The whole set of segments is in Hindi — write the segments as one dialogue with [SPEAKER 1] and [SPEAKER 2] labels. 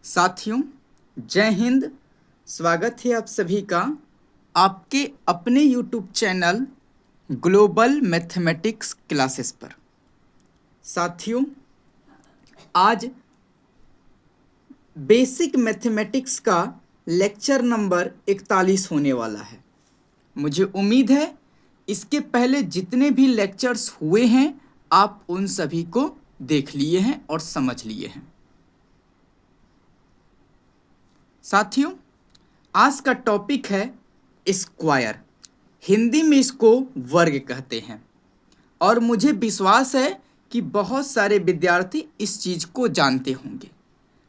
[SPEAKER 1] साथियों, जय हिंद। स्वागत है आप सभी का आपके अपने YouTube channel global mathematics classes पर। साथियों, आज बेसिक मैथमेटिक्स का लेक्चर नंबर 41 होने वाला है। मुझे उम्मीद है इसके पहले जितने भी लेक्चर्स हुए हैं आप उन सभी को देख लिए हैं और समझ लिए हैं। साथियों, आज का टॉपिक है स्क्वायर। हिंदी में इसको वर्ग कहते हैं और मुझे विश्वास है कि बहुत सारे विद्यार्थी इस चीज़ को जानते होंगे,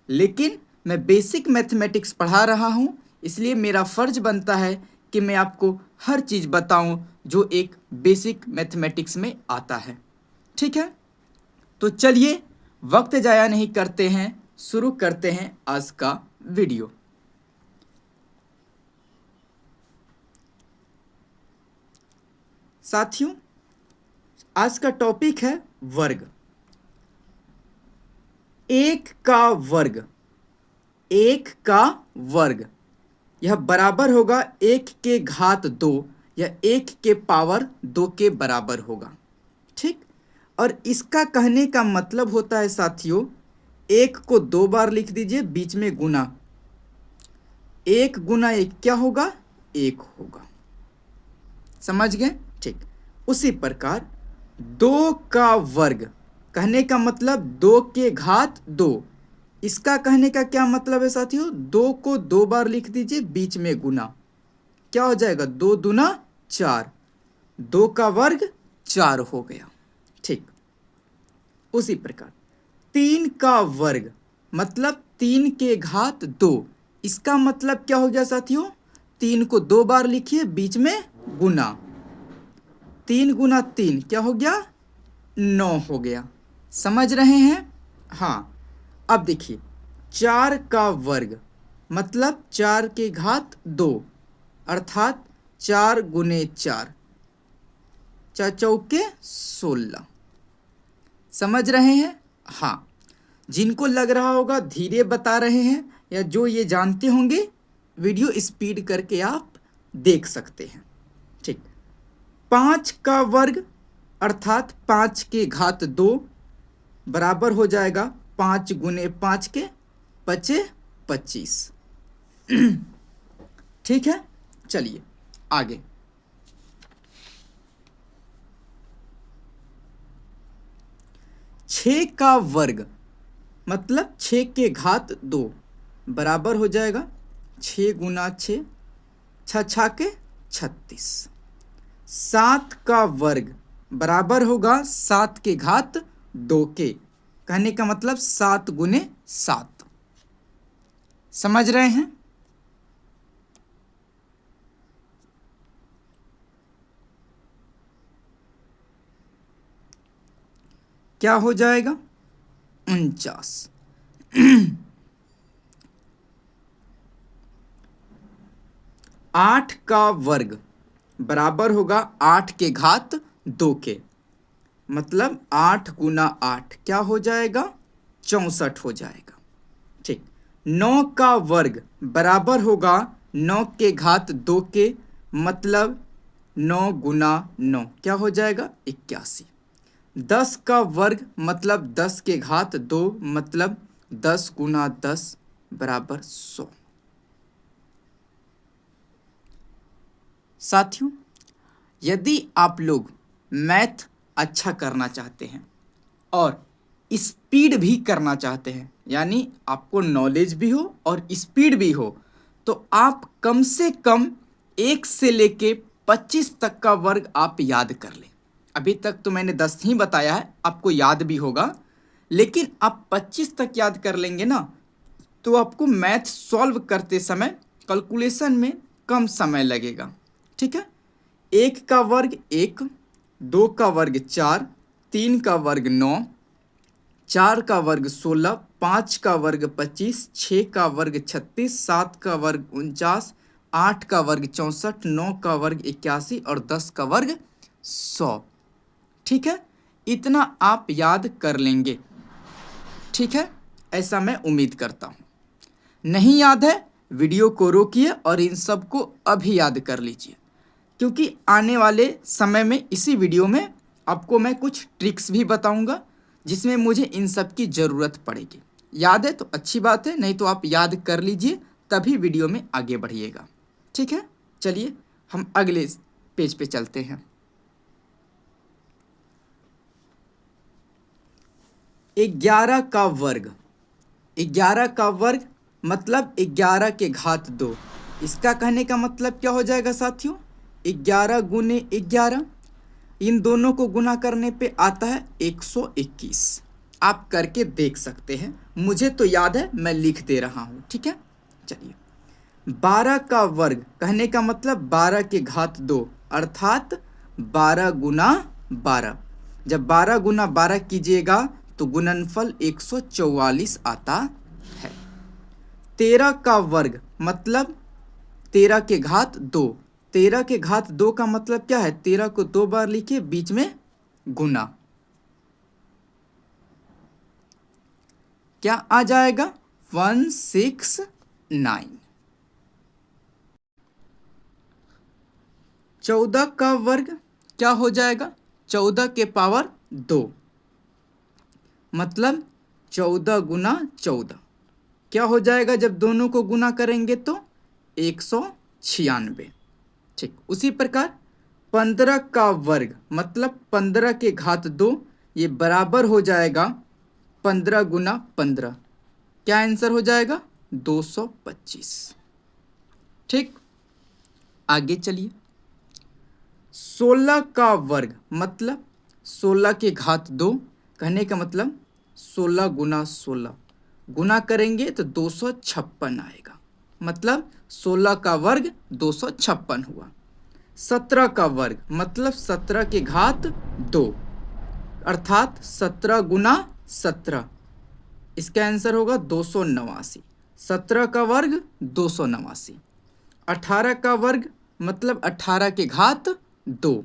[SPEAKER 1] लेकिन मैं बेसिक मैथमेटिक्स पढ़ा रहा हूँ, इसलिए मेरा फर्ज बनता है कि मैं आपको हर चीज़ बताऊँ जो एक बेसिक मैथमेटिक्स में आता है। ठीक है, तो चलिए वक्त ज़ाया नहीं करते हैं, शुरू करते हैं आज का वीडियो। साथियों, आज का टॉपिक है वर्ग। एक का वर्ग, एक का वर्ग यह बराबर होगा एक के घात 2 या एक के पावर 2 के बराबर होगा। ठीक, और इसका कहने का मतलब होता है साथियों, एक को 2 बार लिख दीजिए, बीच में गुना, एक गुना एक क्या होगा, एक होगा। समझ गए? ठीक, उसी प्रकार 2 का वर्ग कहने का मतलब 2 के घात 2। इसका कहने का क्या मतलब है साथियों, 2 को 2 बार लिख दीजिए, बीच में गुना, क्या हो जाएगा, 2 दूना 4, 2 का वर्ग 4 हो गया। ठीक, उसी प्रकार 3 का वर्ग मतलब 3 के घात 2। इसका मतलब क्या हो गया साथियों, 3 को 2 बार लिखिए, बीच में गुना, 3 गुना 3 क्या हो गया, 9 हो गया। समझ रहे हैं? हाँ, अब देखिए 4 का वर्ग मतलब 4 के घात 2 अर्थात 4 गुने 4, 4 चौके 16। समझ रहे हैं? हाँ, जिनको लग रहा होगा धीरे बता रहे हैं या जो ये जानते होंगे, वीडियो स्पीड करके आप देख सकते हैं। ठीक, 5 का वर्ग अर्थात 5 के घात 2 बराबर हो जाएगा 5 गुने 5 के पचे 25। ठीक है, चलिए आगे। छः का वर्ग मतलब 6 के घात 2 बराबर हो जाएगा 6 गुना 6, 6 के 36। 7 का वर्ग बराबर होगा 7 के घात 2 के, कहने का मतलब 7 गुने 7। समझ रहे हैं? क्या हो जाएगा, 49। 8 का वर्ग बराबर होगा 8 के घात 2 के, मतलब 8 गुना 8 क्या हो जाएगा, 64 हो जाएगा। ठीक, 9 का वर्ग बराबर होगा 9 के घात 2 के, मतलब 9 गुना 9 क्या हो जाएगा, 81। 10 का वर्ग मतलब 10 के घात 2 मतलब 10 गुना 10 बराबर 100। साथियों, यदि आप लोग मैथ अच्छा करना चाहते हैं और स्पीड भी करना चाहते हैं, यानी आपको नॉलेज भी हो और स्पीड भी हो, तो आप कम से कम 1 से लेके 25 तक का वर्ग आप याद कर लें। अभी तक तो मैंने 10 ही बताया है, आपको याद भी होगा, लेकिन आप 25 तक याद कर लेंगे ना, तो आपको मैथ सॉल्व करते समय कैलकुलेशन में कम समय लगेगा। ठीक है, 1 का वर्ग 1, 2 का वर्ग 4, 3 का वर्ग 9, 4 का वर्ग 16, 5 का वर्ग 25, 6 का वर्ग 36, 7 का वर्ग 49, 8 का वर्ग 64, 9 का वर्ग 81 और 10 का वर्ग 100। ठीक है, इतना आप याद कर लेंगे। ठीक है, ऐसा मैं उम्मीद करता हूँ। नहीं याद है, वीडियो को रोकिए और इन सब को अभी याद कर लीजिए, क्योंकि आने वाले समय में इसी वीडियो में आपको मैं कुछ ट्रिक्स भी बताऊंगा जिसमें मुझे इन सब की ज़रूरत पड़ेगी। याद है तो अच्छी बात है, नहीं तो आप याद कर लीजिए, तभी वीडियो में आगे बढ़िएगा। ठीक है, चलिए हम अगले पेज पे चलते हैं। 11 का वर्ग। 11 का वर्ग मतलब 11 के घात 2। इसका कहने का मतलब क्या हो जाएगा साथियों? 11 गुने 11, इन दोनों को गुना करने पे आता है 121। आप करके देख सकते हैं, मुझे तो याद है, मैं लिख दे रहा हूँ। ठीक है, चलिए। 12 का वर्ग कहने का मतलब 12 के घात 2 अर्थात 12 गुना 12। जब 12 गुना 12 कीजिएगा तो गुणनफल 144 आता है। 13 का वर्ग मतलब 13 के घात 2। 13 के घात 2 का मतलब क्या है? 13 को 2 बार लिखिए, बीच में गुना, क्या आ जाएगा? 169। 14 का वर्ग क्या हो जाएगा? 14 के पावर 2 मतलब 14 गुना 14। क्या हो जाएगा जब दोनों को गुना करेंगे? तो 196। ठीक, उसी प्रकार 15 का वर्ग मतलब 15 के घात 2, ये बराबर हो जाएगा 15 गुना 15। क्या आंसर हो जाएगा? 225। ठीक, आगे चलिए। 16 का वर्ग मतलब 16 के घात 2, कहने का मतलब 16 गुना 16, गुना करेंगे तो 256 आएगा, मतलब 16 का वर्ग 256 हुआ। 17 का वर्ग मतलब 17 के घात 2 अर्थात 17 गुना 17, इसका आंसर होगा 289। 17 का वर्ग 289। 18 का वर्ग मतलब 18 के घात 2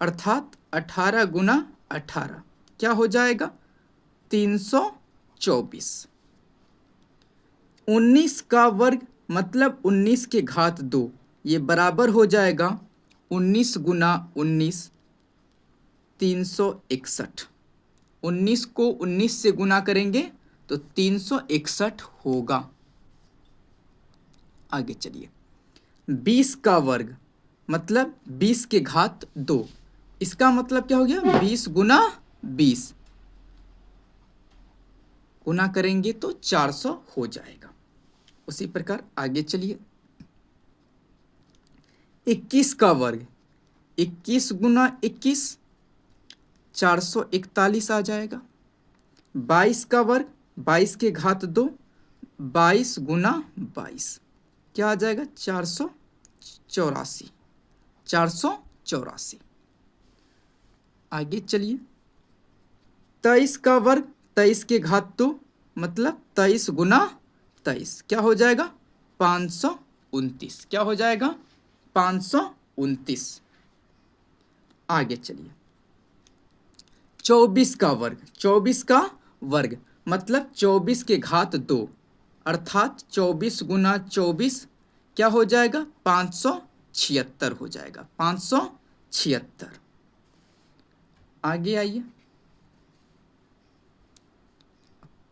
[SPEAKER 1] अर्थात 18 गुना 18, क्या हो जाएगा? 324। 19 का वर्ग मतलब 19 के घात 2, ये बराबर हो जाएगा 19 गुना 19, 361। 19 को 19 से गुना करेंगे तो 361 होगा। आगे चलिए। 20 का वर्ग मतलब 20 के घात 2, इसका मतलब क्या हो गया? 20 गुना 20, गुना करेंगे तो 400 हो जाएगा। उसी प्रकार आगे चलिए। 21 का वर्ग 21 गुना 21, 441 आ जाएगा। 22 का वर्ग 22 के घात 2, 22 गुना 22, क्या आ जाएगा? 484। 484। आगे चलिए। 23 का वर्ग 23 के घात 2 मतलब 23 गुना 23, क्या हो जाएगा? 529। क्या हो जाएगा? 529। आगे चलिए। 24 का वर्ग 24 का वर्ग मतलब 24 के घात 2 अर्थात 24 गुना 24, क्या हो जाएगा? 576 हो जाएगा। 576। आगे आइए।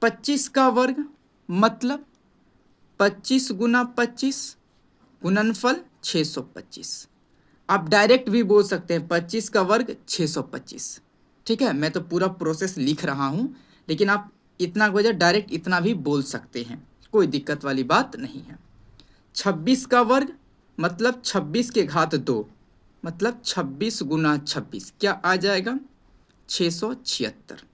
[SPEAKER 1] 25 का वर्ग मतलब 25 गुना 25, गुणनफल 625। आप डायरेक्ट भी बोल सकते हैं 25 का वर्ग 625। ठीक है, मैं तो पूरा प्रोसेस लिख रहा हूँ, लेकिन आप इतना वजह डायरेक्ट इतना भी बोल सकते हैं, कोई दिक्कत वाली बात नहीं है। 26 का वर्ग मतलब 26 के घात 2 मतलब 26 गुना 26, क्या आ जाएगा? 676।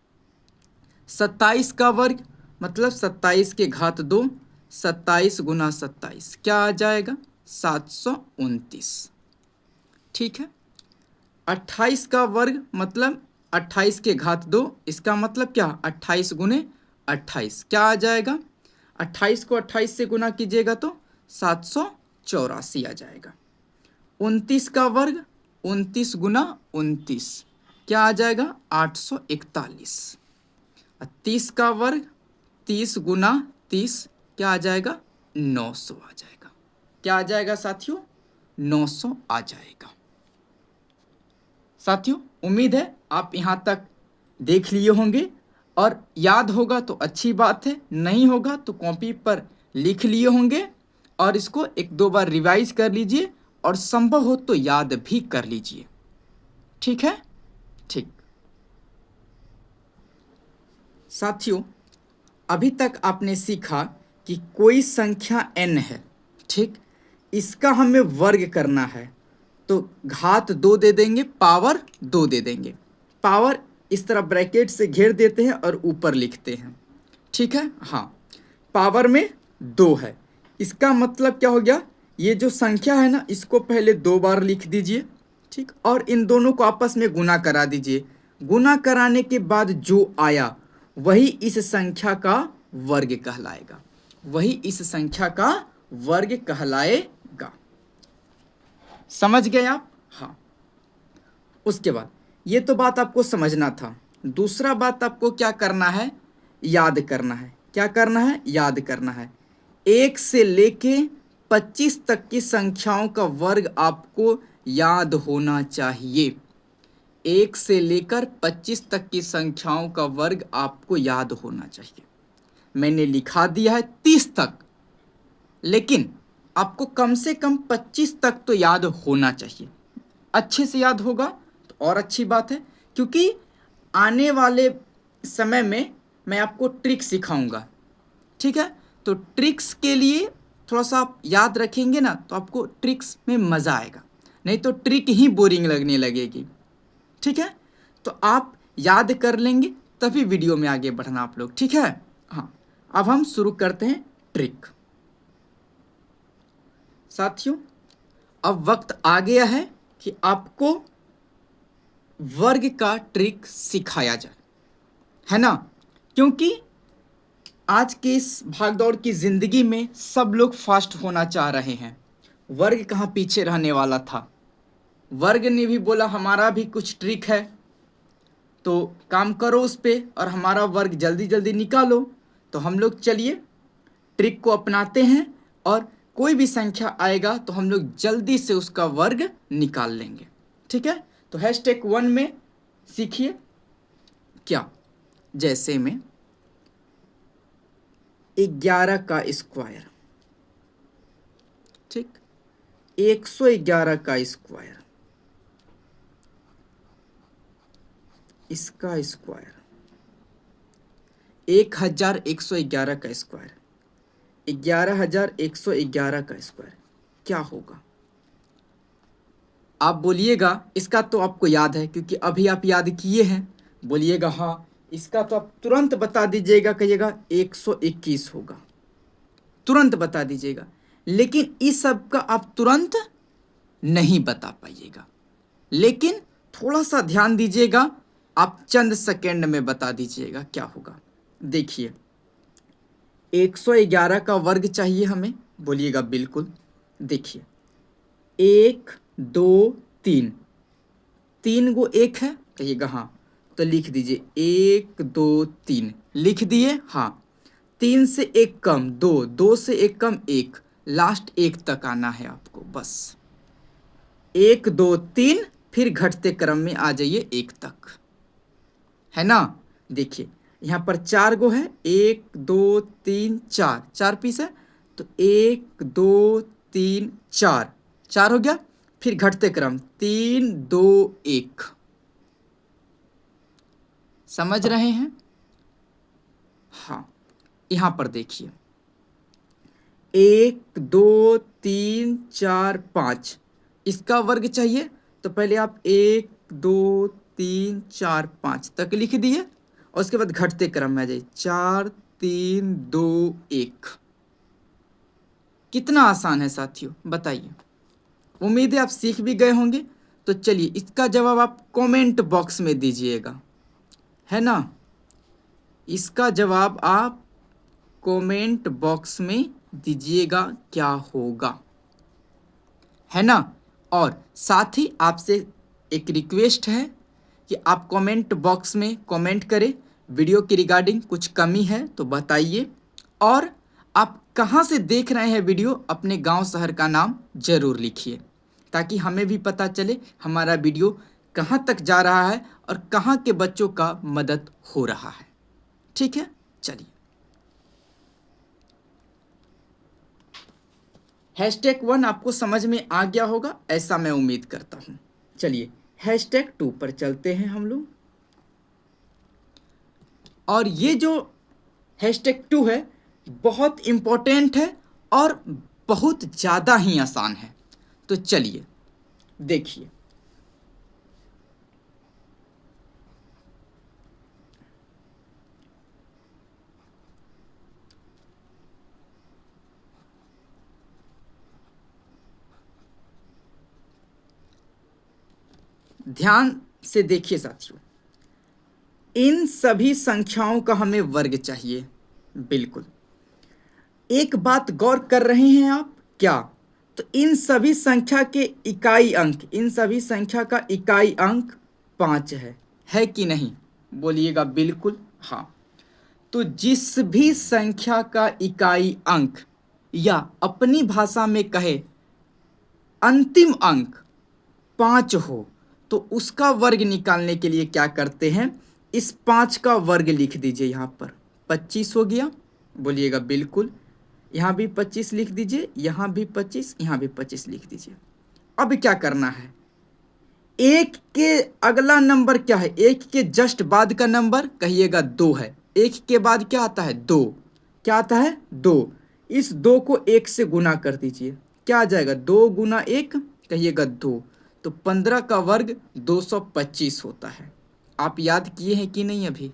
[SPEAKER 1] 27 का वर्ग मतलब 27 के घात 2, 27 गुना 27, क्या आ जाएगा? 729। ठीक है। 28 का वर्ग मतलब 28 के घात 2, इसका मतलब क्या? 28 गुने 28, क्या आ जाएगा? 28 को 28 से गुना कीजिएगा तो 784 आ जाएगा। 29 का वर्ग 29 गुना 29, क्या आ जाएगा? 841। 30 का वर्ग 30 गुना 30, क्या आ जाएगा? 900 आ जाएगा। क्या आ जाएगा साथियों? 900 आ जाएगा। साथियों उम्मीद है आप यहाँ तक देख लिए होंगे और याद होगा तो अच्छी बात है, नहीं होगा तो कॉपी पर लिख लिए होंगे और इसको एक दो बार रिवाइज कर लीजिए और संभव हो तो याद भी कर लीजिए। ठीक है? ठीक। साथियों अभी तक आपने सीखा कि कोई संख्या n है, ठीक, इसका हमें वर्ग करना है तो घात 2 दे देंगे, पावर 2 दे देंगे। पावर इस तरह ब्रैकेट से घेर देते हैं और ऊपर लिखते हैं, ठीक है? हाँ, पावर में 2 है, इसका मतलब क्या हो गया? ये जो संख्या है ना, इसको पहले 2 बार लिख दीजिए, ठीक, और इन दोनों को आपस में गुना करा दीजिए। गुना कराने के बाद जो आया वही इस संख्या का वर्ग कहलाएगा, वही इस संख्या का वर्ग कहलाएगा। समझ गए आप? हाँ। उसके बाद ये तो बात आपको समझना था। दूसरा बात आपको क्या करना है? याद करना है। क्या करना है? याद करना है। 1 से लेके 25 तक की संख्याओं का वर्ग आपको याद होना चाहिए। 1 से लेकर 25 तक की संख्याओं का वर्ग आपको याद होना चाहिए। मैंने लिखा दिया है 30 तक, लेकिन आपको कम से कम 25 तक तो याद होना चाहिए। अच्छे से याद होगा तो और अच्छी बात है, क्योंकि आने वाले समय में मैं आपको ट्रिक सिखाऊंगा, ठीक है? तो ट्रिक्स के लिए थोड़ा सा आप याद रखेंगे ना तो आपको ट्रिक्स में मज़ा आएगा, नहीं तो ट्रिक ही बोरिंग लगने लगेगी, ठीक है? तो आप याद कर लेंगे तभी वीडियो में आगे बढ़ना आप लोग, ठीक है? हाँ, अब हम शुरू करते हैं ट्रिक। साथियों अब वक्त आ गया है कि आपको वर्ग का ट्रिक सिखाया जाए, है ना? क्योंकि आज के इस भागदौड़ की ज़िंदगी में सब लोग फास्ट होना चाह रहे हैं। वर्ग कहाँ पीछे रहने वाला था? वर्ग ने भी बोला हमारा भी कुछ ट्रिक है, तो काम करो उस पे और हमारा वर्ग जल्दी जल्दी निकालो। तो हम लोग चलिए ट्रिक को अपनाते हैं और कोई भी संख्या आएगा तो हम लोग जल्दी से उसका वर्ग निकाल लेंगे, ठीक है? तो #1 में सीखिए क्या, जैसे में 11 का स्क्वायर, ठीक, 111 का स्क्वायर, इसका स्क्वायर, 1111 का स्क्वायर, 11111 का स्क्वायर, क्या होगा? आप बोलिएगा इसका तो आपको याद है क्योंकि अभी आप याद किए हैं, बोलिएगा हाँ। इसका तो आप तुरंत बता दीजिएगा, कहिएगा 121 होगा, तुरंत बता दीजिएगा। लेकिन इस सब का आप तुरंत नहीं बता पाइएगा, लेकिन थोड़ा सा ध्यान दीजिएगा, आप चंद सेकंड में बता दीजिएगा क्या होगा। देखिए 111 का वर्ग चाहिए हमें, बोलिएगा बिल्कुल। देखिए 1 2 3, 3 गो 1 है, कहिएगा हाँ, तो लिख दीजिए 1 2 3, लिख दिए? हाँ। 3 से 1 कम 2, 2 से 1 कम 1, लास्ट 1 तक आना है आपको, बस 1 2 3, फिर घटते क्रम में आ जाइए 1 तक, है ना? देखिए यहाँ पर 4 गो है, 1 2 3 4, 4 पीस है, तो 1 2 3 4, 4 हो गया, फिर घटते क्रम 3 2 1, समझ रहे हैं? हाँ, यहाँ पर देखिए 1 2 3 4 5, इसका वर्ग चाहिए तो पहले आप 1 2 3 4 5 तक लिख दिए और उसके बाद घटते क्रम में आ जाइए 4 3 2 1। कितना आसान है साथियों, बताइए। उम्मीद है आप सीख भी गए होंगे। तो चलिए इसका जवाब आप कमेंट बॉक्स में दीजिएगा, है ना? इसका जवाब आप कमेंट बॉक्स में दीजिएगा क्या होगा, है ना? और साथ ही आपसे एक रिक्वेस्ट है कि आप कमेंट बॉक्स में कमेंट करें, वीडियो की रिगार्डिंग कुछ कमी है तो बताइए, और आप कहाँ से देख रहे हैं वीडियो, अपने गांव शहर का नाम जरूर लिखिए, ताकि हमें भी पता चले हमारा वीडियो कहाँ तक जा रहा है और कहाँ के बच्चों का मदद हो रहा है। ठीक है, चलिए। #1 आपको समझ में आ गया होगा, ऐसा मैं उम्मीद करता हूँ। चलिए #2 पर चलते हैं हम लोग। और ये जो #2 है बहुत इम्पोर्टेंट है और बहुत ज़्यादा ही आसान है। तो चलिए देखिए, ध्यान से देखिए साथियों, इन सभी संख्याओं का हमें वर्ग चाहिए। बिल्कुल, एक बात गौर कर रहे हैं आप क्या? तो इन सभी संख्या के इकाई अंक, इन सभी संख्या का इकाई अंक 5 है कि नहीं? बोलिएगा बिल्कुल हाँ। तो जिस भी संख्या का इकाई अंक या अपनी भाषा में कहे अंतिम अंक 5 हो, तो उसका वर्ग निकालने के लिए क्या करते हैं? इस 5 का वर्ग लिख दीजिए। यहाँ पर 25 हो गया, बोलिएगा बिल्कुल। यहाँ भी 25 लिख दीजिए, यहाँ भी 25, यहाँ भी 25 लिख दीजिए। अब क्या करना है? एक के अगला नंबर क्या है? एक के जस्ट बाद का नंबर कहिएगा 2 है। एक के बाद क्या आता है? 2। क्या आता है? 2। इस 2 को 1 से गुना कर दीजिए। क्या आ जाएगा? 2 गुना 1 कहिएगा 2। तो 15 का वर्ग 225 होता है। आप याद किए हैं कि नहीं? अभी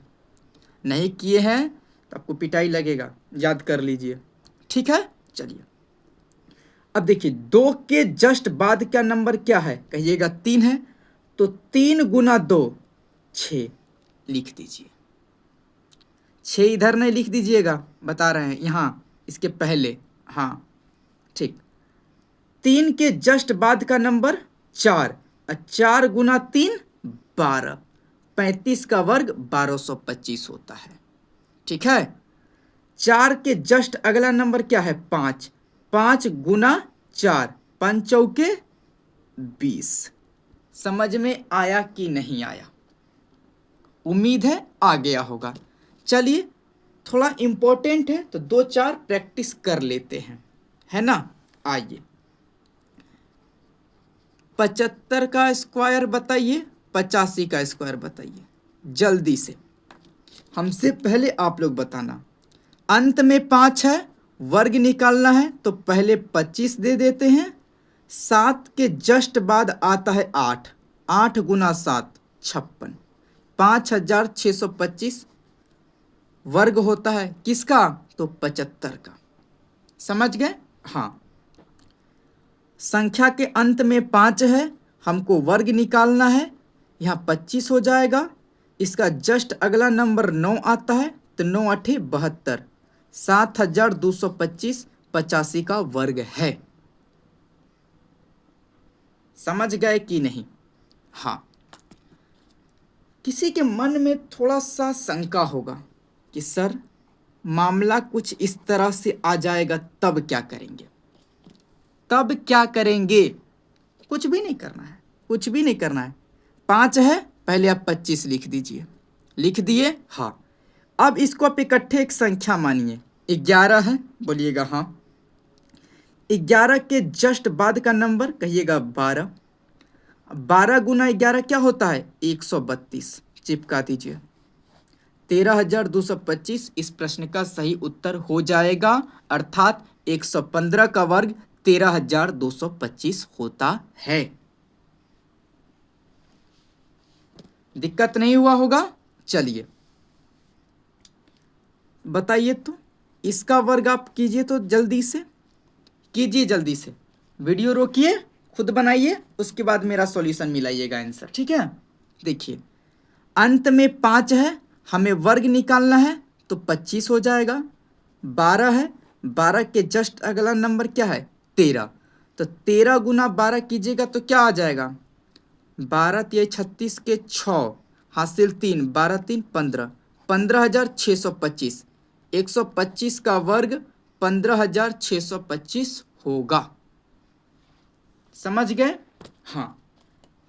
[SPEAKER 1] नहीं किए हैं तो आपको पिटाई लगेगा, याद कर लीजिए। ठीक है, चलिए। अब देखिए 2 के जस्ट बाद का नंबर क्या है? कहिएगा 3 है। तो 3 गुना 2 6 लिख दीजिए। 6 इधर नहीं लिख दीजिएगा, बता रहे हैं यहाँ इसके पहले। हाँ ठीक। 3 के जस्ट बाद का नंबर 4, 4 गुना 3 12, 35 का वर्ग 1225 होता है। ठीक है। 4 के जस्ट अगला नंबर क्या है? 5, 5 गुना 4, 5 चौके 20। समझ में आया कि नहीं आया? उम्मीद है आ गया होगा। चलिए, थोड़ा इम्पोर्टेंट है तो 2-4 प्रैक्टिस कर लेते हैं, है ना? आइए, 75 का स्क्वायर बताइए, 85 का स्क्वायर बताइए, जल्दी से। हमसे पहले आप लोग बताना। अंत में 5 है, वर्ग निकालना है तो पहले 25 दे देते हैं। 7 के जस्ट बाद आता है 8, 8 गुना 7 56, 5625 वर्ग होता है किसका? तो 75 का। समझ गए? हाँ, संख्या के अंत में 5 है, हमको वर्ग निकालना है। यहाँ 25 हो जाएगा। इसका जस्ट अगला नंबर 9 आता है तो 9 8 72, 7225 85 का वर्ग है। समझ गए कि नहीं? हाँ। किसी के मन में थोड़ा सा शंका होगा कि सर मामला कुछ इस तरह से आ जाएगा तब क्या करेंगे? तब क्या करेंगे? कुछ भी नहीं करना है, कुछ भी नहीं करना है। 5 है, पहले आप 25 लिख दीजिए। लिख दिए? हाँ। अब इसको आप इकट्ठे एक संख्या मानिए। 11 है, बोलिएगा हाँ। 11 के जस्ट बाद का नंबर कहिएगा 12। 12 गुना 11 क्या होता है? 132। चिपका दीजिए। 13,225 इस प्रश्न का सही उत्तर हो जाएगा, अर्थात 115 का वर्ग 13,225 होता है। दिक्कत नहीं हुआ होगा? चलिए बताइए, तो इसका वर्ग आप कीजिए, तो जल्दी से कीजिए, जल्दी से। वीडियो रोकिए, खुद बनाइए, उसके बाद मेरा सॉल्यूशन मिलाइएगा आंसर। ठीक है, देखिए अंत में 5 है, हमें वर्ग निकालना है तो 25 हो जाएगा। 12 है, 12 के जस्ट अगला नंबर क्या है? 13। तो 13 गुना 12 कीजिएगा तो क्या आ जाएगा? 12 तिया 36 के 6 हासिल 3, 12 3 15, 15,625। 125 का वर्ग 15,625 होगा। समझ गए? हाँ,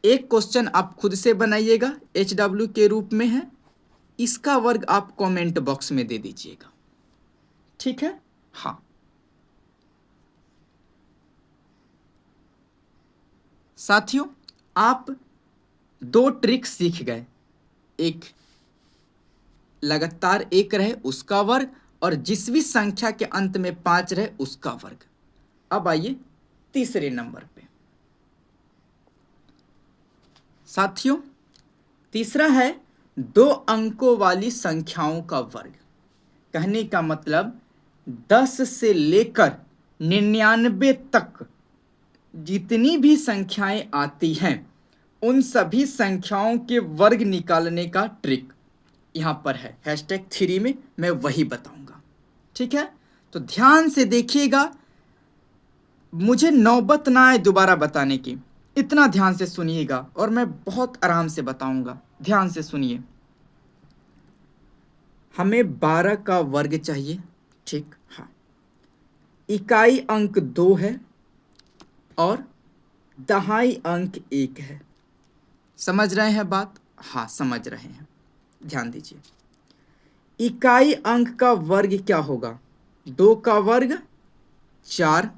[SPEAKER 1] एक क्वेश्चन आप खुद से बनाइएगा, HW के रूप में है, इसका वर्ग आप कमेंट बॉक्स में दे दीजिएगा, ठीक है? हाँ, साथियों, आप 2 ट्रिक सीख गए, एक लगातार 1 रहे उसका वर्ग, और जिस भी संख्या के अंत में 5 रहे उसका वर्ग। अब आइए तीसरे नंबर पे। साथियों, तीसरा है 2 अंकों वाली संख्याओं का वर्ग। कहने का मतलब 10 से लेकर 99 तक जितनी भी संख्याएं आती हैं उन सभी संख्याओं के वर्ग निकालने का ट्रिक यहाँ पर है। #3 में मैं वही बताऊंगा, ठीक है? तो ध्यान से देखिएगा, मुझे नौबत ना आए दोबारा बताने की, इतना ध्यान से सुनिएगा और मैं बहुत आराम से बताऊंगा। ध्यान से सुनिए। हमें 12 का वर्ग चाहिए, ठीक? हाँ, इकाई अंक 2 है और दहाई अंक 1 है। समझ रहे हैं बात? हाँ, समझ रहे हैं। ध्यान दीजिए, इकाई अंक का वर्ग क्या होगा? 2 का वर्ग 4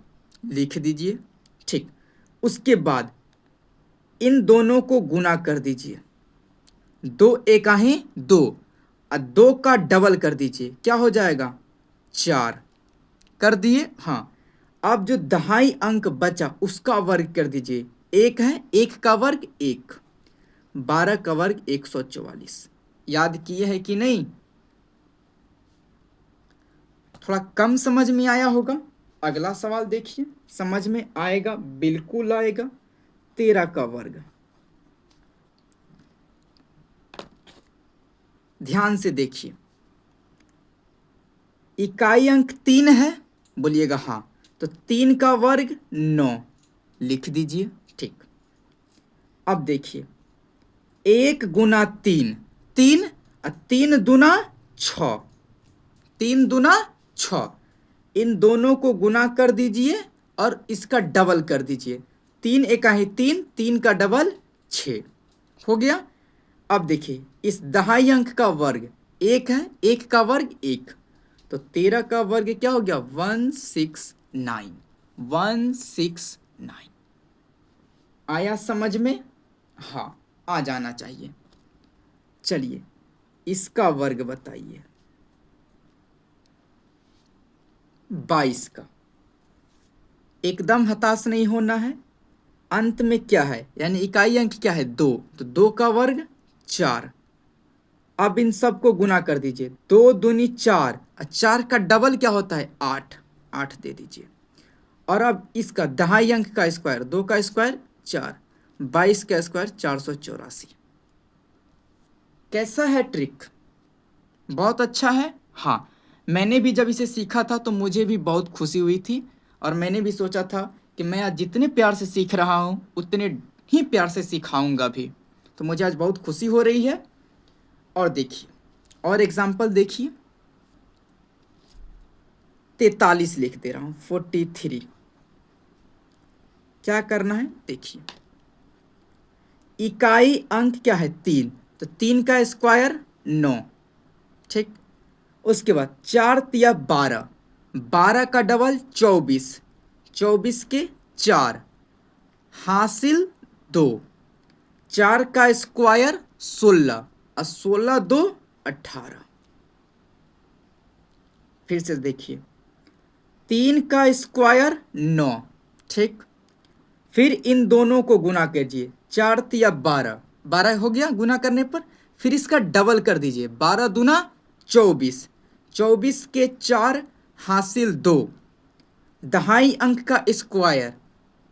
[SPEAKER 1] लिख दीजिए, ठीक? उसके बाद इन दोनों को गुना कर दीजिए, 2 एकाही 2 और 2 का डबल कर दीजिए, क्या हो जाएगा? 4 कर दिए। हाँ, अब जो दहाई अंक बचा उसका वर्ग कर दीजिए, 1 है, 1 का वर्ग 1, 12 का वर्ग 144। याद किए है कि नहीं? थोड़ा कम समझ में आया होगा। अगला सवाल देखिए, समझ में आएगा, बिल्कुल आएगा। 13 का वर्ग। ध्यान से देखिए, इकाई अंक 3 है, बोलिएगा हाँ, तो 3 का वर्ग 9 लिख दीजिए, ठीक? अब देखिए, 1 गुना 3, 3 और 3 दूना 6, 3 दूना 6, इन दोनों को गुना कर दीजिए और इसका डबल कर दीजिए, 3 एकाही 3, 3 का डबल 6 हो गया। अब देखिए, इस दहाई अंक का वर्ग 1 है, 1 का वर्ग 1, तो 13 का वर्ग क्या हो गया? 169, 169। आया समझ में? हाँ, आ जाना चाहिए। चलिए, इसका वर्ग बताइए। 22 का। एकदम हताश नहीं होना है। अंत में क्या है, यानी इकाई अंक क्या है? 2, तो 2 का वर्ग 4। अब इन सब को गुना कर दीजिए, 2 दूनी 4 और 4 का डबल क्या होता है? 8, 8 दे दीजिए। और अब इसका दहाई अंक का स्क्वायर, 2 का स्क्वायर 4, 22 का स्क्वायर 484। कैसा है ट्रिक? बहुत अच्छा है। हाँ, मैंने भी जब इसे सीखा था तो मुझे भी बहुत खुशी हुई थी और मैंने भी सोचा था कि मैं आज जितने प्यार से सीख रहा हूँ उतने ही प्यार से सिखाऊंगा भी। तो मुझे आज बहुत खुशी हो रही है। और देखिए, और एग्जाम्पल देखिए, 43 लिख दे रहा हूँ, 43। क्या करना है देखिए, इकाई अंक क्या है? 3, तो 3 का स्क्वायर 9, ठीक? उसके बाद 4 तिया 12, 12 का डबल 24, 24 के 4 हासिल 2, 4 का स्क्वायर 16 और 16 2 18। फिर से देखिए, 3 का स्क्वायर 9, ठीक? फिर इन दोनों को गुना कीजिए, 4 तिया 12, 12 हो गया गुना करने पर। फिर इसका डबल कर दीजिए, 12 दूना 24, 24 के 4 हासिल 2, दहाई अंक का स्क्वायर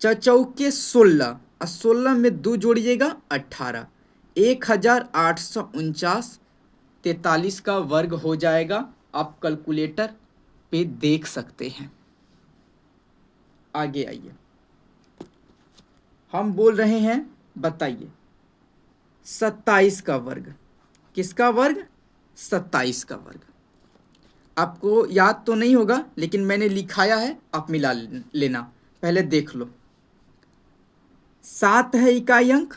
[SPEAKER 1] चौके 16 और 16 में 2 जोड़िएगा 18, 1849। 43 का वर्ग हो जाएगा, आप कैलकुलेटर पे देख सकते हैं। आगे आइए, हम बोल रहे हैं, बताइए 27 का वर्ग। किसका वर्ग? 27 का वर्ग। आपको याद तो नहीं होगा, लेकिन मैंने लिखाया है, आप मिला लेना, पहले देख लो। 7 है इकाई अंक,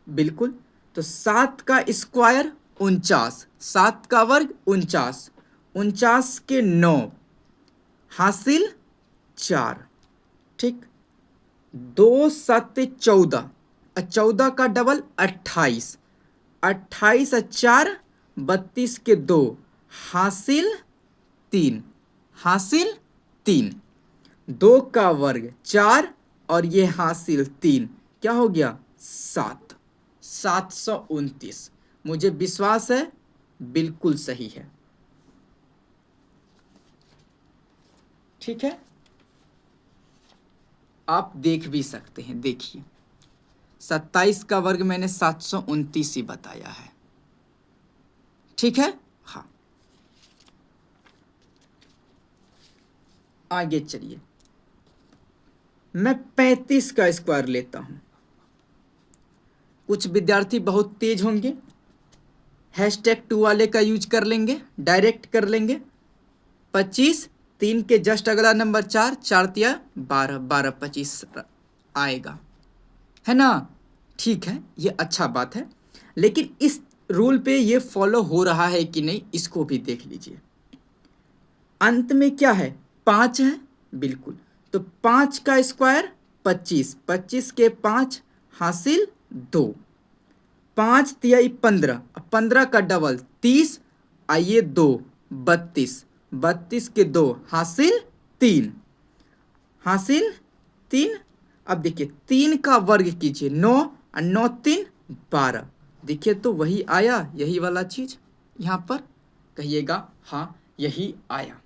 [SPEAKER 1] बिल्कुल। तो 7 का स्क्वायर 49, 7 का वर्ग 49, 49 के 9 हासिल 4, ठीक। 2 7 14, 14 का डबल 28, 28 4 32 के 2 हासिल 3, हासिल 3। 2 का वर्ग 4 और ये हासिल 3, क्या हो गया 7, 729। मुझे विश्वास है बिल्कुल सही है, ठीक है। आप देख भी सकते हैं, देखिए 27 का वर्ग मैंने 729 ही बताया है, ठीक है। हाँ, आगे चलिए, मैं 35 का स्क्वायर लेता हूं। कुछ विद्यार्थी बहुत तेज होंगे, #2 वाले का यूज कर लेंगे, डायरेक्ट कर लेंगे। 25, 3 के जस्ट अगला नंबर 4, 4 तिया 12, 12 25 आएगा, है ना। ठीक है, ये अच्छा बात है, लेकिन इस रूल पे ये फॉलो हो रहा है कि नहीं, इसको भी देख लीजिए। अंत में क्या है, 5 है, बिल्कुल। तो 5 का स्क्वायर 25, 25 के 5 हासिल 2, 5 तिहाई 15, 15 का डबल 30, आइए 2 32, 32 के 2 हासिल 3, हासिल 3। अब देखिए 3 का वर्ग कीजिए 9, और 9 3 12, देखिए तो वही आया, यही वाला चीज यहाँ पर कहिएगा, हाँ यही आया,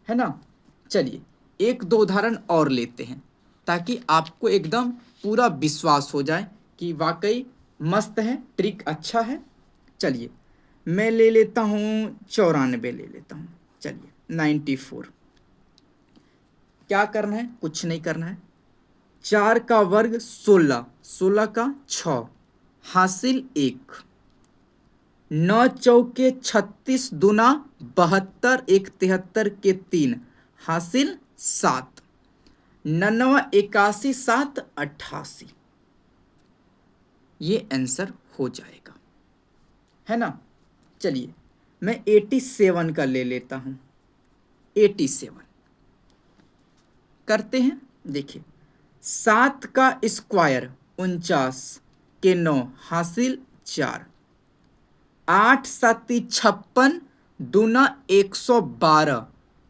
[SPEAKER 1] है ना। चलिए एक दो उदाहरण और लेते हैं, ताकि आपको एकदम पूरा विश्वास हो जाए कि वाकई मस्त है, ट्रिक अच्छा है। चलिए मैं ले लेता हूँ 94 ले लेता हूँ, चलिए 94। क्या करना है, कुछ नहीं करना है। 4 का वर्ग 16, 16 का 6 हासिल 1, 9 चौके 36 दूना 72, 1 73 के 3 हासिल 7, 99 81 7 88, ये आंसर हो जाएगा, है ना। चलिए मैं 87 का ले लेता हूं, 87 करते हैं। देखिए 7 का स्क्वायर 49 के 9 हासिल 4, 8 7 56 दूना 112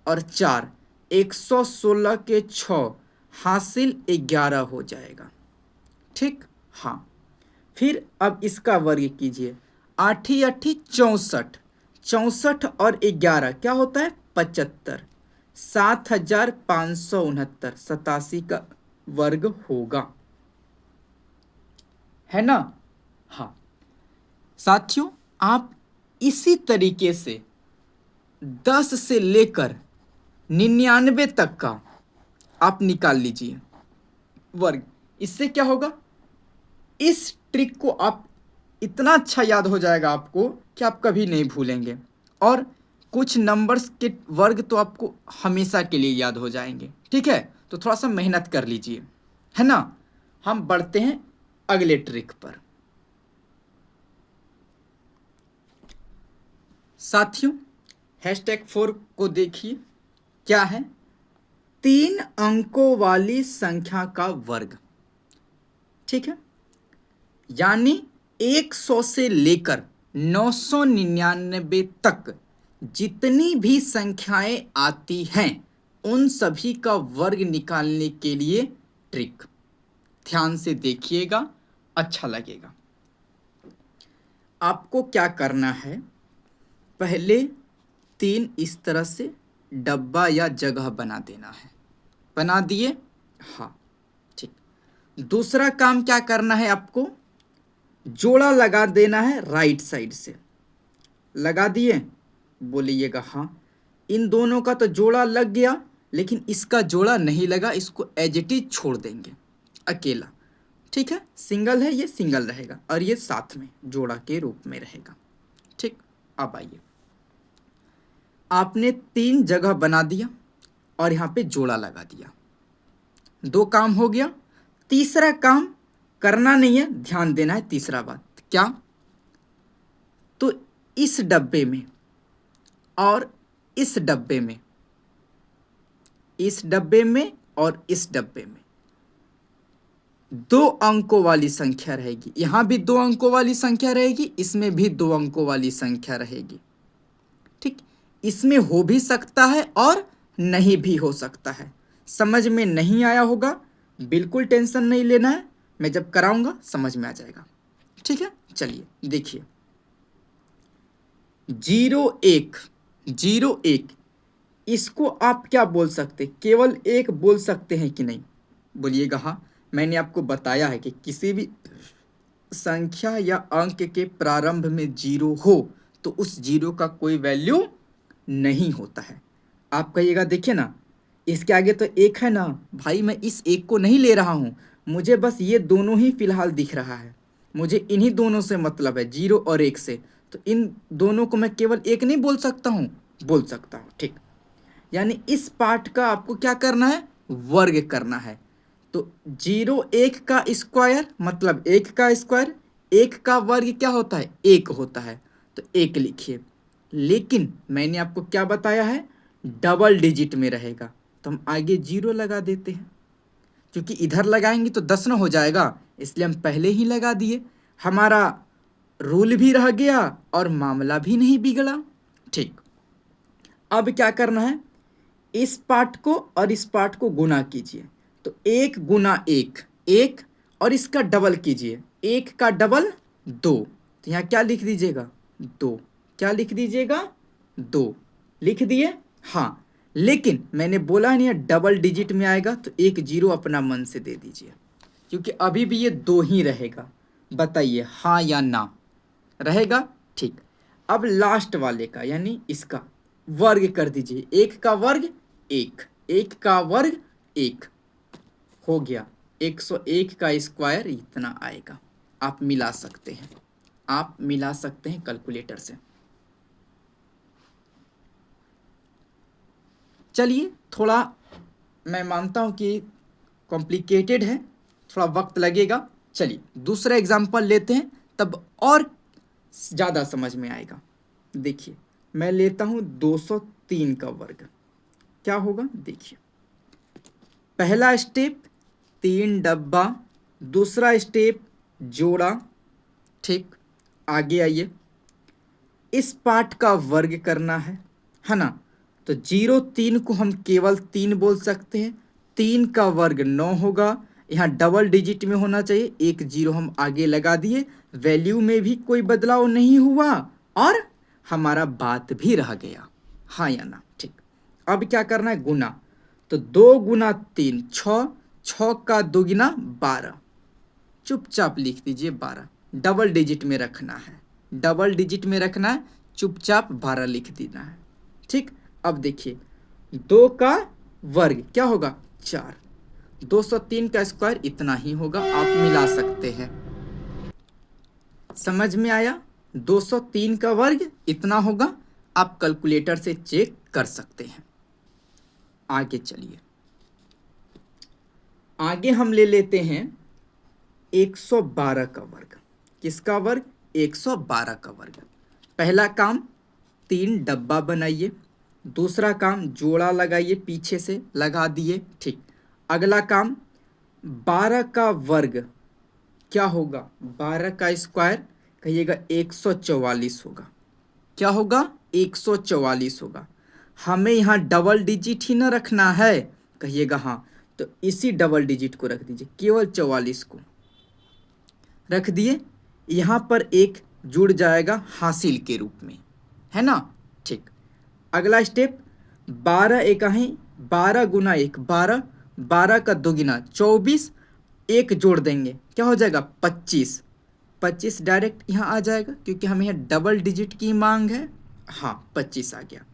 [SPEAKER 1] और 4 116 के 6 हासिल 11 हो जाएगा, ठीक। हाँ, फिर अब इसका वर्ग कीजिए, 8 8 64, 64 और 11 क्या होता है 75, 7569, 87 का वर्ग होगा, है ना। हाँ साथियों, आप इसी तरीके से 10 से लेकर 99 तक का आप निकाल लीजिए वर्ग। इससे क्या होगा, इस ट्रिक को आप इतना अच्छा याद हो जाएगा आपको कि आप कभी नहीं भूलेंगे, और कुछ नंबर्स के वर्ग तो आपको हमेशा के लिए याद हो जाएंगे, ठीक है। तो थोड़ा सा मेहनत कर लीजिए, है ना। हम बढ़ते हैं अगले ट्रिक पर। साथियों #4 को देखिए, क्या है, 3 अंकों वाली संख्या का वर्ग, ठीक है। यानी 100 से लेकर 999 तक जितनी भी संख्याएं आती हैं, उन सभी का वर्ग निकालने के लिए ट्रिक, ध्यान से देखिएगा, अच्छा लगेगा। आपको क्या करना है, पहले 3 इस तरह से डब्बा या जगह बना देना है, बना दिए, हाँ ठीक। दूसरा काम क्या करना है, आपको जोड़ा लगा देना है राइट साइड से, लगा दिए, बोलिएगा हाँ। इन दोनों का तो जोड़ा लग गया, लेकिन इसका जोड़ा नहीं लगा, इसको एज इट इज छोड़ देंगे अकेला, ठीक है। सिंगल है, ये सिंगल रहेगा, और ये साथ में जोड़ा के रूप में रहेगा, ठीक। अब आइए आपने 3 जगह बना दिया और यहाँ पे जोड़ा लगा दिया, 2 काम हो गया। तीसरा काम करना नहीं है, ध्यान देना है। तीसरा बात क्या, तो इस डब्बे में और इस डब्बे में, इस डब्बे में और इस डब्बे में 2 अंकों वाली संख्या रहेगी। यहां भी 2 अंकों वाली संख्या रहेगी, इसमें भी 2 अंकों वाली संख्या रहेगी। ठीक, इसमें हो भी सकता है और नहीं भी हो सकता है। समझ में नहीं आया होगा, बिल्कुल टेंशन नहीं लेना है, मैं जब कराऊंगा समझ में आ जाएगा। ठीक है, चलिए देखिए, 0 1, 0 1, इसको आप क्या बोल सकते, केवल एक बोल सकते हैं कि नहीं? बोलिएगा हाँ। मैंने आपको बताया है कि किसी भी संख्या या अंक के प्रारंभ में 0 हो तो उस 0 का कोई वैल्यू नहीं होता है। आप कहिएगा देखिए ना, इसके आगे तो 1 है ना भाई, मैं इस 1 को नहीं ले रहा हूँ, मुझे बस ये दोनों ही फिलहाल दिख रहा है, मुझे इन्हीं दोनों से मतलब है, 0 और 1 से, तो इन दोनों को मैं केवल एक नहीं बोल सकता हूँ? बोल सकता हूँ। ठीक, यानी इस पार्ट का आपको क्या करना है, वर्ग करना है। तो 0 1 का स्क्वायर मतलब 1 का स्क्वायर, 1 का वर्ग क्या होता है, 1 होता है, तो 1 लिखिए। लेकिन मैंने आपको क्या बताया है, डबल डिजिट में रहेगा, तो हम आगे 0 लगा देते हैं, क्योंकि इधर लगाएंगे तो 10 ना हो जाएगा, इसलिए हम पहले ही लगा दिए। हमारा रूल भी रह गया और मामला भी नहीं बिगड़ा। ठीक, अब क्या करना है, इस पार्ट को और इस पार्ट को गुना कीजिए, तो 1 गुना 1 1, और इसका डबल कीजिए, 1 का डबल 2, तो यहाँ क्या लिख दीजिएगा, 2। क्या लिख दीजिएगा, 2 लिख दिए। हाँ, लेकिन मैंने बोला नहीं है डबल डिजिट में आएगा, तो 1 0 अपना मन से दे दीजिए, क्योंकि अभी भी ये 2 ही रहेगा। बताइए हाँ या ना, रहेगा? ठीक, अब लास्ट वाले का यानी इसका वर्ग कर दीजिए, 1 का वर्ग 1, 1 का वर्ग 1 हो गया, 101 का स्क्वायर इतना आएगा। आप मिला सकते हैं, आप मिला सकते हैं कैलकुलेटर से। चलिए, थोड़ा मैं मानता हूं कि कॉम्प्लिकेटेड है, थोड़ा वक्त लगेगा। चलिए दूसरा एग्जांपल लेते हैं, तब और ज़्यादा समझ में आएगा। देखिए, मैं लेता हूं 203 का वर्ग, क्या होगा देखिए। पहला स्टेप 3 डब्बा, दूसरा स्टेप जोड़ा। ठीक, आगे आइए, इस पार्ट का वर्ग करना है ना? तो 0 3 को हम केवल 3 बोल सकते हैं, 3 का वर्ग 9 होगा। यहाँ डबल डिजिट में होना चाहिए, 1 0 हम आगे लगा दिए, वैल्यू में भी कोई बदलाव नहीं हुआ और हमारा बात भी रह गया, हाँ या ना? ठीक, अब क्या करना है, गुना। तो 2 गुना 3 6, 6 का 2 गुना 12, चुपचाप लिख दीजिए 12, डबल डिजिट में रखना है, डबल डिजिट में रखना है, चुपचाप 12 लिख देना है। ठीक, अब देखिए 2 का वर्ग क्या होगा, 4, 203 का स्क्वायर इतना ही होगा, आप मिला सकते हैं। समझ में आया? 203 का वर्ग इतना होगा, आप कैलकुलेटर से चेक कर सकते हैं। आगे चलिए, आगे हम ले लेते हैं 112 का वर्ग। किसका वर्ग, 112 का वर्ग। पहला काम 3 डब्बा बनाइए, दूसरा काम जोड़ा लगाइए, पीछे से लगा दिए। ठीक, अगला काम 12 का वर्ग क्या होगा, 12 का स्क्वायर कहिएगा 144 होगा। क्या होगा, 144 होगा। हमें यहाँ डबल डिजिट ही ना रखना है, कहिएगा हाँ, तो इसी डबल डिजिट को रख दीजिए, केवल 44 को रख दिए। यहाँ पर एक जुड़ जाएगा हासिल के रूप में, है ना? ठीक, अगला स्टेप 12 एकाही 12 गुना 1 12, 12 का 2 गुना 24, एक जोड़ देंगे क्या हो जाएगा, 25, 25 डायरेक्ट यहाँ आ जाएगा क्योंकि हमें यहाँ डबल डिजिट की मांग है। हाँ, 25 आ गया।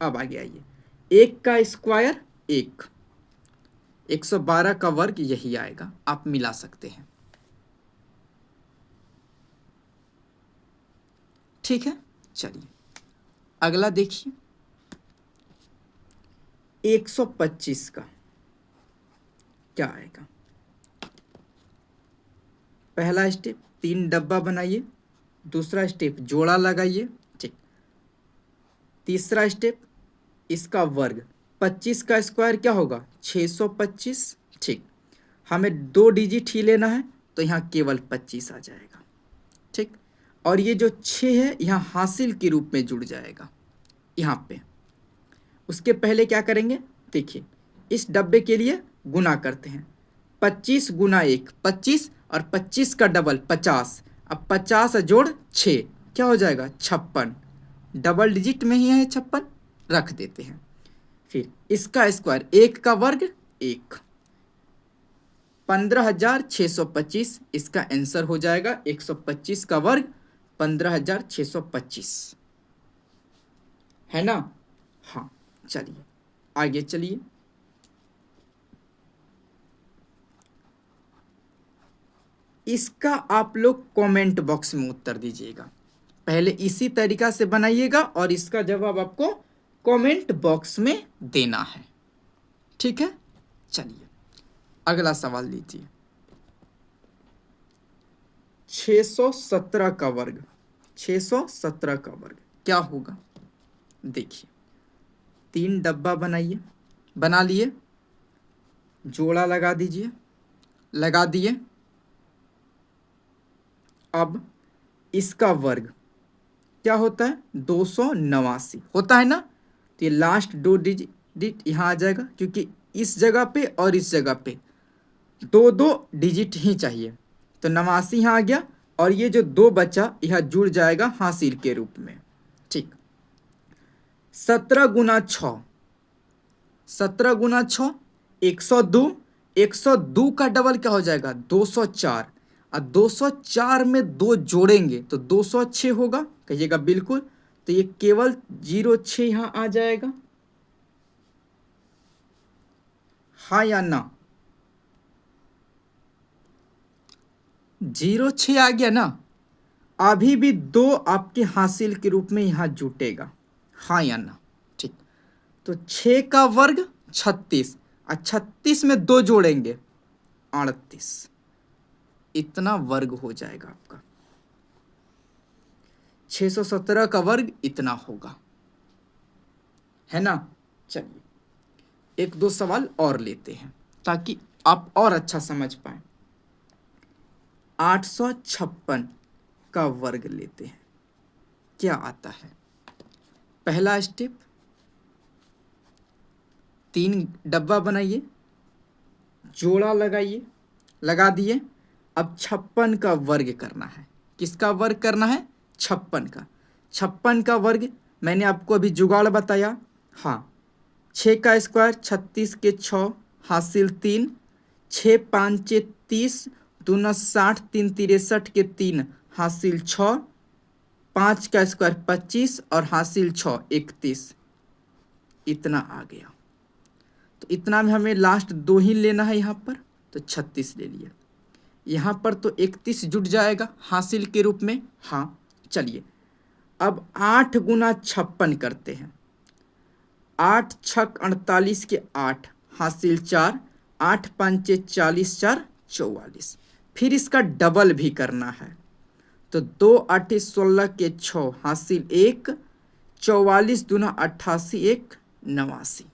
[SPEAKER 1] अब आगे आइए, 1 का स्क्वायर 1, 112 का वर्ग यही आएगा, आप मिला सकते हैं। ठीक है, चलिए अगला देखिए, 125 का क्या आएगा? पहला स्टेप 3 डब्बा बनाइए, दूसरा स्टेप जोड़ा लगाइए, ठीक। तीसरा स्टेप इसका वर्ग, 25 का स्क्वायर क्या होगा? 625, ठीक। हमें 2 डिजिट ही लेना है तो यहाँ केवल 25 आ जाएगा, ठीक। और ये जो 6 है यहाँ हासिल के रूप में जुड़ जाएगा यहाँ पे। उसके पहले क्या करेंगे? देखिए, इस डब्बे के लिए गुना करते हैं। 25 गुना 1 25 और 25 का डबल 50। अब 50 जोड़ 6 क्या हो जाएगा? 56। डबल डिजिट में ही है 56, रख देते हैं। फिर इसका स्क्वायर, 1 का वर्ग 1, 15,625 इसका आंसर हो जाएगा। 125 का वर्ग 15,625 है ना? हाँ, चलिए आगे चलिए। इसका आप लोग कमेंट बॉक्स में उत्तर दीजिएगा। पहले इसी तरीका से बनाइएगा और इसका जवाब आपको कमेंट बॉक्स में देना है, ठीक है? चलिए अगला सवाल लीजिए। 617 का वर्ग, 617 का वर्ग क्या होगा? देखिए, 3 डब्बा बनाइए, बना लिए, जोड़ा लगा दीजिए, लगा दिए। अब इसका वर्ग क्या होता है? 289 होता है ना? तो ये लास्ट 2 डिजिट यहाँ आ जाएगा, क्योंकि इस जगह पे और इस जगह पे 2 डिजिट ही चाहिए। तो 89 यहाँ आ गया और ये जो 2 बचा यहाँ जुड़ जाएगा हासिल के रूप में, ठीक। 17 गुना 6, 17 गुना 6 102। 102 का डबल क्या हो जाएगा? 204। और 204 में 2 जोड़ेंगे तो 206 होगा, कहिएगा बिल्कुल। तो ये केवल 06 यहाँ आ जाएगा, हाँ या ना? 06 आ गया ना? अभी भी 2 आपके हासिल के रूप में यहाँ जुटेगा, हाँ या ना? ठीक। तो 6 का वर्ग 36 और 36 में 2 जोड़ेंगे 38, इतना वर्ग हो जाएगा आपका। 617 का वर्ग इतना होगा, है ना? चलिए 1-2 सवाल और लेते हैं ताकि आप और अच्छा समझ पाए। 856 का वर्ग लेते हैं, क्या आता है? पहला स्टेप 3 डब्बा बनाइए, जोड़ा लगाइए, लगा दिए। अब 56 का वर्ग करना है। किसका वर्ग करना है? 56 का। 56 का वर्ग मैंने आपको अभी जुगाड़ बताया, हाँ। 6 का स्क्वायर 36 के 6 हासिल 3, 6 5 30 दूना 60 3 63 के 3 हासिल 6, 5 का स्क्वायर 25 और हासिल 6 31, इतना आ गया। तो इतना में हमें लास्ट 2 ही लेना है यहाँ पर, तो 36 ले लिया। यहाँ पर तो 31 जुट जाएगा हासिल के रूप में, हाँ। चलिए अब 8 गुना 56 करते हैं। 8 छक 48 के 8 हासिल 4, 8 5 40 4 44। फिर इसका डबल भी करना है, तो 2 8 16 के 6 हासिल 1, 44 दूना 88 1 89,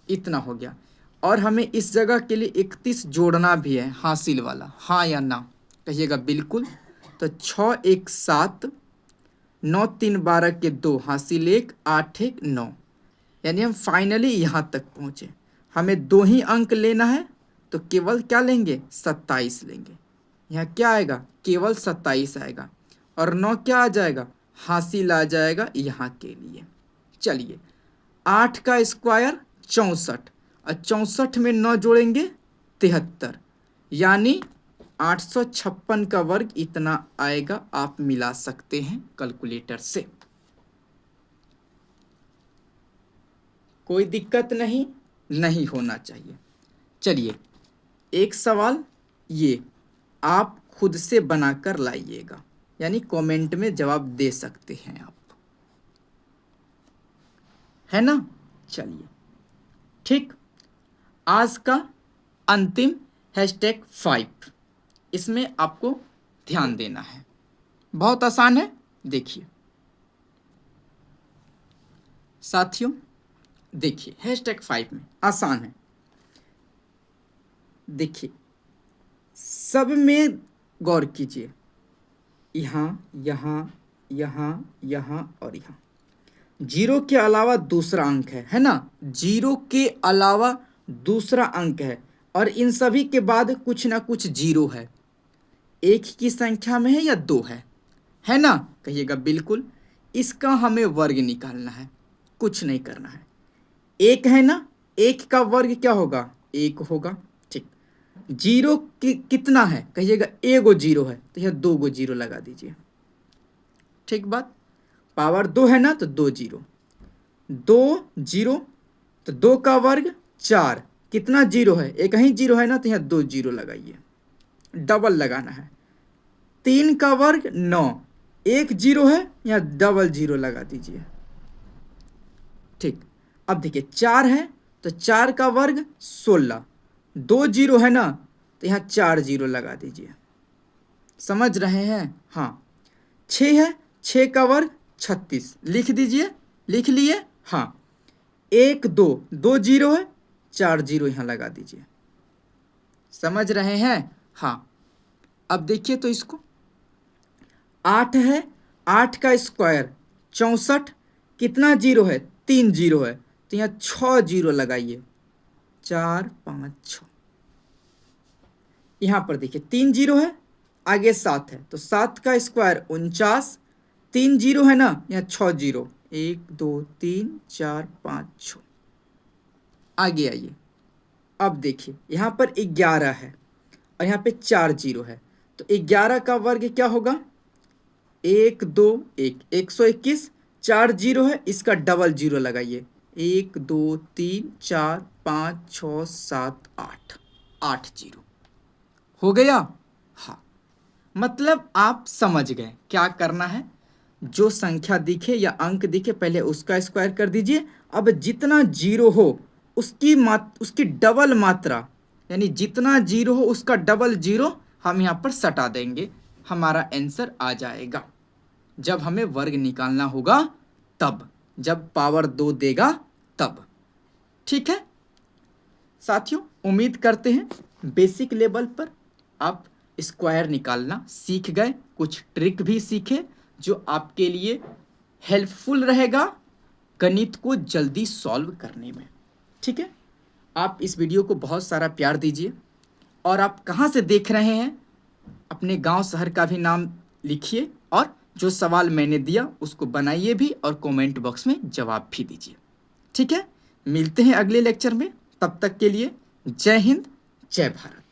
[SPEAKER 1] इतना हो गया। और हमें इस जगह के लिए 31 जोड़ना भी है हासिल वाला, हाँ या ना? कहिएगा बिल्कुल। तो 6 1 7, 9 3 12 के 2 हासिल 1 8 1 9, यानी हम फाइनली यहाँ तक पहुँचे। हमें 2 ही अंक लेना है तो केवल क्या लेंगे? 27 लेंगे। यहाँ क्या आएगा? केवल 27 आएगा। और 9 क्या आ जाएगा? हासिल आ जाएगा यहाँ के लिए। चलिए 8 का स्क्वायर 64 और 64 में 9 जोड़ेंगे 73, यानी 856 का वर्ग इतना आएगा। आप मिला सकते हैं कैलकुलेटर से, कोई दिक्कत नहीं होना चाहिए। चलिए एक सवाल ये आप खुद से बनाकर लाइएगा, यानी कमेंट में जवाब दे सकते हैं आप, है ना? चलिए ठीक, आज का अंतिम #5, इसमें आपको ध्यान देना है। बहुत आसान है, देखिए साथियों, देखिए #5 में आसान है। देखिए सब में गौर कीजिए, यहाँ यहाँ यहाँ यहाँ और यहाँ जीरो के अलावा दूसरा अंक है ना, जीरो के अलावा दूसरा अंक है, और इन सभी के बाद कुछ ना कुछ जीरो है। एक की संख्या में है या दो है ना, कहिएगा बिल्कुल। इसका हमें वर्ग निकालना है, कुछ नहीं करना है। एक है ना, एक का वर्ग क्या होगा, एक होगा। ठीक, जीरो कितना है, कहिएगा एगो जीरो है, तो यह 2 गो जीरो लगा दीजिए। ठीक बात, पावर 2 है ना, तो 2 जीरो, 2 जीरो, तो 2 का वर्ग 4, कितना जीरो है, एक ही जीरो है ना, तो यहाँ 2 जीरो लगाइए, डबल लगाना है। 3 का वर्ग 9, एक जीरो है, यहाँ डबल जीरो लगा दीजिए। ठीक, अब देखिए 4 है, तो 4 का वर्ग 16, 2 जीरो है ना, तो यहाँ 4 जीरो लगा दीजिए। समझ रहे हैं, हाँ। 6 है, 6 का वर्ग 36, लिख दीजिए, लिख लिए, हाँ। 1 2, 2 जीरो है, 4 जीरो यहाँ लगा दीजिए। समझ रहे हैं, हाँ। अब देखिए तो इसको, 8 है, 8 का स्क्वायर 64, कितना जीरो है, 3 जीरो है, तो यहाँ 6 जीरो लगाइए, 4 5 6। यहाँ पर देखिए 3 जीरो है, आगे 7 है, तो 7 का स्क्वायर 49, 3 जीरो है ना, यहाँ 6 जीरो, 1 2 3 4 5 6। आगे आइए, अब देखिए यहाँ पर 11 है और यहाँ पे 4 जीरो है, तो 11 का वर्ग क्या होगा, 1 2 1, 121, 4 जीरो है, इसका डबल जीरो लगाइए, 1 2 3 4 5 6 7 8, 8 जीरो हो गया। हाँ, मतलब आप समझ गए क्या करना है। जो संख्या दिखे या अंक दिखे पहले उसका स्क्वायर कर दीजिए। अब जितना जीरो हो उसकी डबल मात्रा, यानी जितना जीरो हो उसका डबल जीरो हम यहाँ पर सटा देंगे, हमारा आंसर आ जाएगा। जब हमें वर्ग निकालना होगा तब, जब पावर 2 देगा तब। ठीक है साथियों, उम्मीद करते हैं बेसिक लेवल पर आप स्क्वायर निकालना सीख गए, कुछ ट्रिक भी सीखे जो आपके लिए हेल्पफुल रहेगा गणित को जल्दी सॉल्व करने में। ठीक है, आप इस वीडियो को बहुत सारा प्यार दीजिए, और आप कहाँ से देख रहे हैं अपने गांव शहर का भी नाम लिखिए, और जो सवाल मैंने दिया उसको बनाइए भी और कमेंट बॉक्स में जवाब भी दीजिए। ठीक है, मिलते हैं अगले लेक्चर में, तब तक के लिए जय हिंद जय भारत।